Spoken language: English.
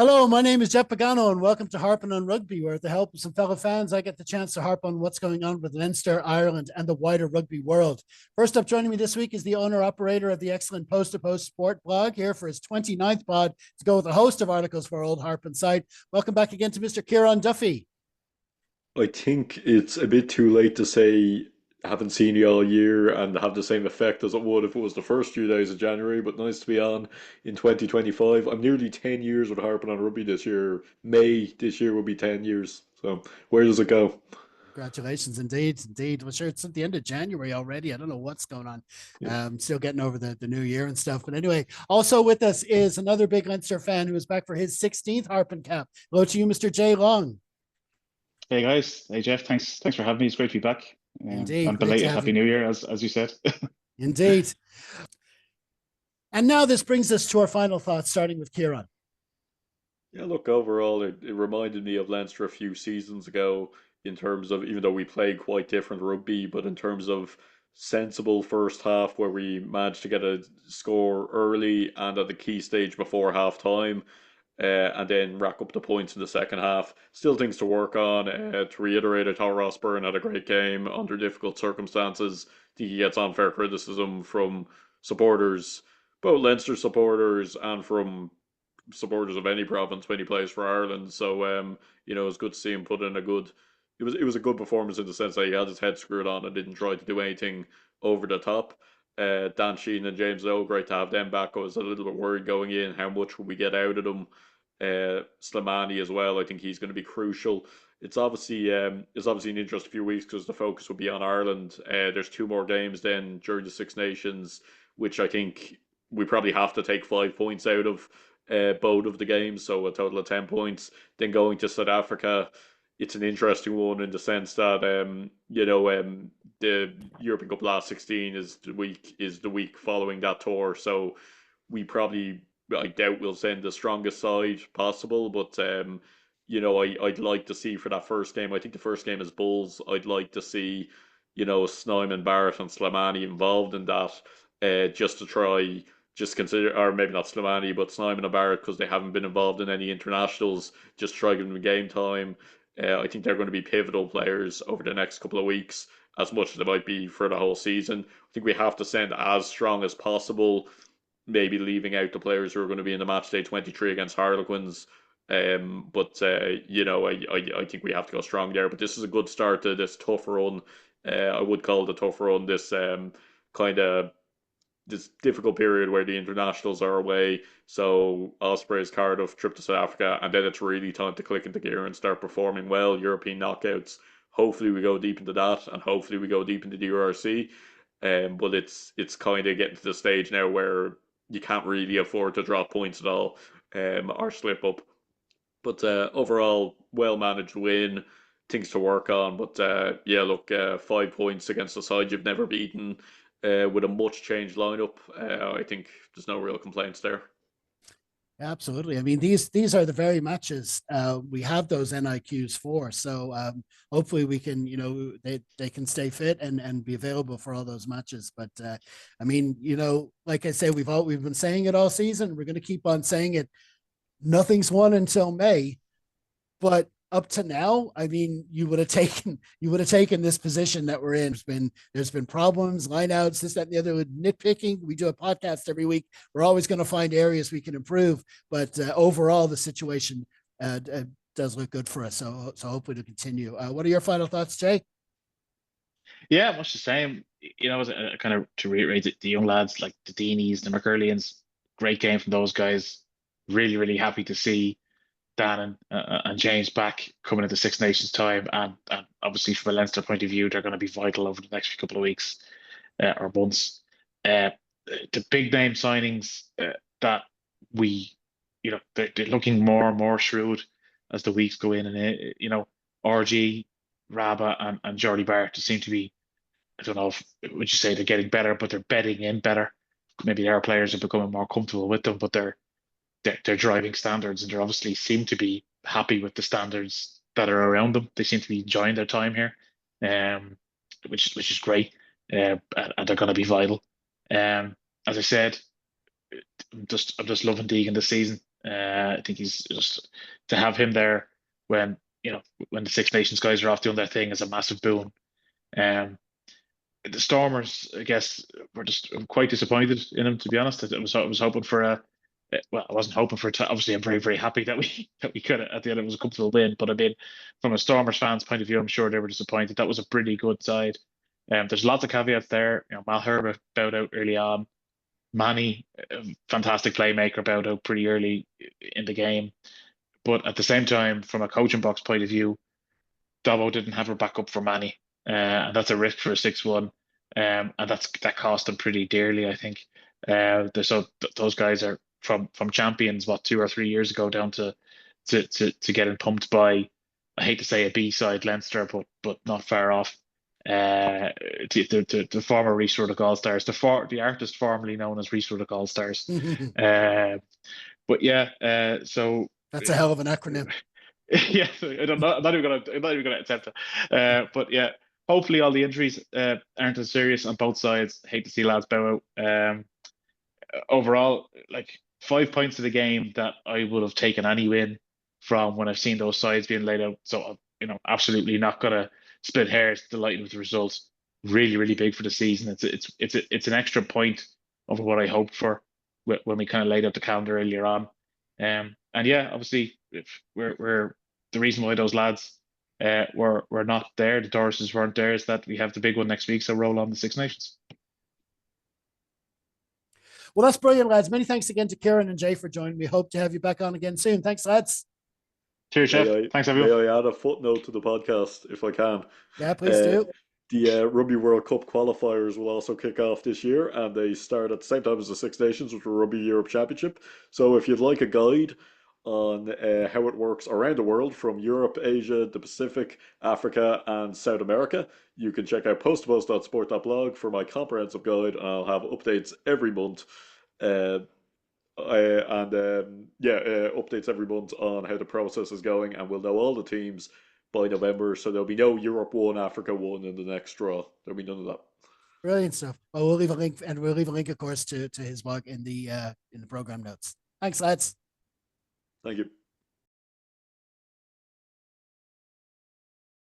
Hello, my name is Jeff Pagano, and welcome to Harpin on Rugby, where with the help of some fellow fans, I get the chance to harp on what's going on with Leinster, Ireland, and the wider rugby world. First up, joining me this week is the owner-operator of the excellent Post to Post Sport blog, here for his 29th pod to go with a host of articles for our old Harpin site. Welcome back again to Mr. Kieran Duffy. I think it's a bit too late to say haven't seen you all year and have the same effect as it would if it was the first few days of January, but nice to be on in 2025. I'm nearly 10 years with Harping on Rugby this year. May this year will be 10 years. So where does it go? Congratulations, indeed, indeed. Well, sure, it's at the end of January already. I don't know what's going on. Yeah. Still getting over the new year and stuff. But anyway, also with us is another big Leinster fan who is back for his 16th Harpin cap. Hello to you, Mr. Jay Long. Hey guys, hey Jeff, thanks for having me. It's great to be back. Indeed, And great to belated have Happy you. New Year, as you said. Indeed. And now this brings us to our final thoughts, starting with Kieran. Yeah, look, overall, it reminded me of Leinster a few seasons ago in terms of, even though we played quite different rugby, but in terms of sensible first half where we managed to get a score early and at the key stage before half time, and then rack up the points in the second half. Still things to work on. To reiterate, I thought Ross Byrne had a great game under difficult circumstances. I think he gets unfair criticism from supporters, both Leinster supporters and from supporters of any province when he plays for Ireland. So it's good to see him put in a good. It was a good performance in the sense that he had his head screwed on and didn't try to do anything over the top. Dan Sheehan and James Lowe, great to have them back. I was a little bit worried going in how much would we get out of them. Slimani as well. I think he's going to be crucial. It's obviously an interesting few weeks because the focus will be on Ireland. There's two more games then during the Six Nations, which I think we probably have to take 5 points out of both of the games, so a total of 10 points. Then going to South Africa, it's an interesting one in the sense that the European Cup last 16 is the week following that tour, so we probably I doubt we'll send the strongest side possible, but I'd like to see for that first game. I think the first game is Bulls. I'd like to see Snyman, Barrett, and Slimani involved in that, just to try just consider, or maybe not Slimani, but Snyman and Barrett, because they haven't been involved in any internationals, just try giving them game time. I think they're going to be pivotal players over the next couple of weeks, as much as they might be for the whole season. I think we have to send as strong as possible, maybe leaving out the players who are going to be in the match day 23 against Harlequins. But I think we have to go strong there. But this is a good start to this tough run. I would call it a tough run. Kind of this difficult period where the internationals are away. So Ospreys, Cardiff, trip to South Africa, and then it's really time to click into gear and start performing well. European knockouts. Hopefully we go deep into that, and hopefully we go deep into the URC. But it's kind of getting to the stage now where you can't really afford to drop points at all, or slip up. But overall, well managed win, things to work on. But yeah, look, 5 points against the side you've never beaten, with a much changed lineup. I think there's no real complaints there. Absolutely. I mean, these are the very matches we have those NIQs for. So hopefully we can, they can stay fit and be available for all those matches. But I mean, like I say, we've been saying it all season. We're going to keep on saying it. Nothing's won until May, but up to now, I mean, you would have taken this position that we're in. There's been problems, lineouts, this, that, and the other. With nitpicking, we do a podcast every week. We're always going to find areas we can improve, but overall, the situation does look good for us. So hopefully to continue. What are your final thoughts, Jay? Yeah, much the same. Kind of to reiterate the young lads like the Deanies, the McErleans, great game from those guys. Really, really happy to see Dan and James back coming into Six Nations time, and obviously from a Leinster point of view, they're going to be vital over the next couple of weeks or months. Uh, the big name signings that we, they're looking more and more shrewd as the weeks go in, and RG, Rabba, and Jordie Barrett just seem to be. I don't know if would you say they're getting better, but they're bedding in better. Maybe our players are becoming more comfortable with them, but they're driving standards, and they obviously seem to be happy with the standards that are around them. They seem to be enjoying their time here, um, which is great, and they're going to be vital. As I said, I'm just loving Deegan this season. I think he's just to have him there when when the Six Nations guys are off doing their thing is a massive boon. Um, the Stormers, I guess, were just quite disappointed in him, to be honest. I was hoping for well, I wasn't hoping for it. Obviously, I'm very, very happy that we could at the end it was a comfortable win. But I mean, from a Stormers fans' point of view, I'm sure they were disappointed. That was a pretty good side. There's lots of caveats there. Mal Herbert bowed out early on. Manny, fantastic playmaker, bowed out pretty early in the game. But at the same time, from a coaching box point of view, Dobbo didn't have a backup for Manny, and that's a risk for a 6-1, and that cost them pretty dearly, I think. Those guys are from champions, what, 2 or 3 years ago, down to getting pumped by, I hate to say a B side Leinster, but not far off. The former Reese Ruddock All Stars, the artist formerly known as Reese Ruddock All Stars. But yeah, so that's a hell of an acronym. Yeah, I'm not even gonna attempt it. But yeah, hopefully all the injuries aren't as serious on both sides. Hate to see lads bow out. Overall, like 5 points of the game that I would have taken any win from when I've seen those sides being laid out. So absolutely not gonna split hairs. Delighted with the results. Really, really big for the season. It's an extra point over what I hoped for when we kind of laid out the calendar earlier on. And yeah, obviously, if we're the reason why those lads were not there, the Dorises weren't there, is that we have the big one next week. So roll on the Six Nations. Well, that's brilliant, lads. Many thanks again to Kieran and Jay for joining me. Hope to have you back on again soon. Thanks, lads. Cheers, Chef. Thanks, everyone. May I add a footnote to the podcast, if I can? Yeah, please do. The Rugby World Cup qualifiers will also kick off this year, and they start at the same time as the Six Nations with the Rugby Europe Championship. So if you'd like a guide on how it works around the world from Europe, Asia, the Pacific, Africa, and South America, you can check out postpost.sport.blog for my comprehensive guide, and I'll have updates every month. Updates every month on how the process is going, and we'll know all the teams by November. So there'll be no Europe 1, Africa 1 in the next draw. There'll be none of that. Brilliant stuff. Well, we'll leave a link, and we'll leave a link, of course, to his blog in the program notes. Thanks, lads. Thank you.